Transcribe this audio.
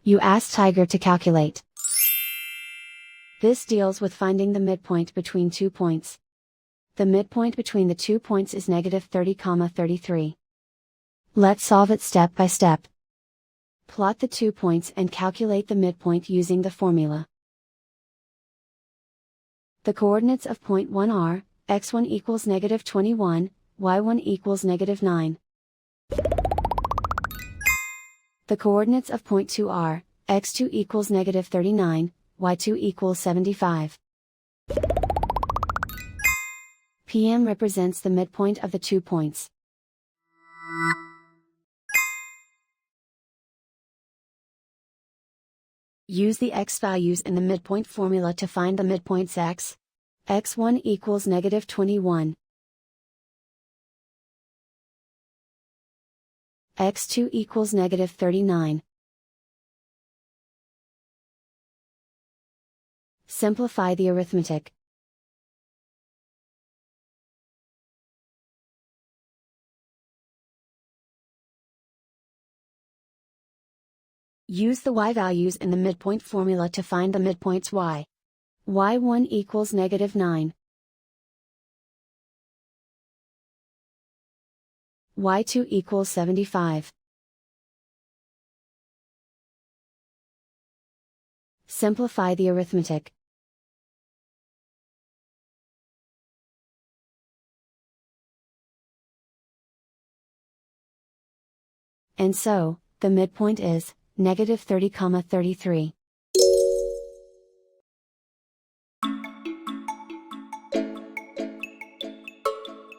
You ask Tiger to calculate. This deals with finding the midpoint between 2 points. The midpoint between the 2 points is -30,33. Let's solve it step by step. Plot the 2 points and calculate the midpoint using the formula. The coordinates of point 1 are, x1 equals -21, y1 equals -9. The coordinates of point 2 are, x2 equals -39, y2 equals 75. PM represents the midpoint of the 2 points. Use the x values in the midpoint formula to find the midpoints x. x1 equals -21. x2 equals -39. Simplify the arithmetic. Use the y values in the midpoint formula to find the midpoints y. y1 equals -9. y2 equals 75. Simplify the arithmetic. And so, the midpoint is -30,33.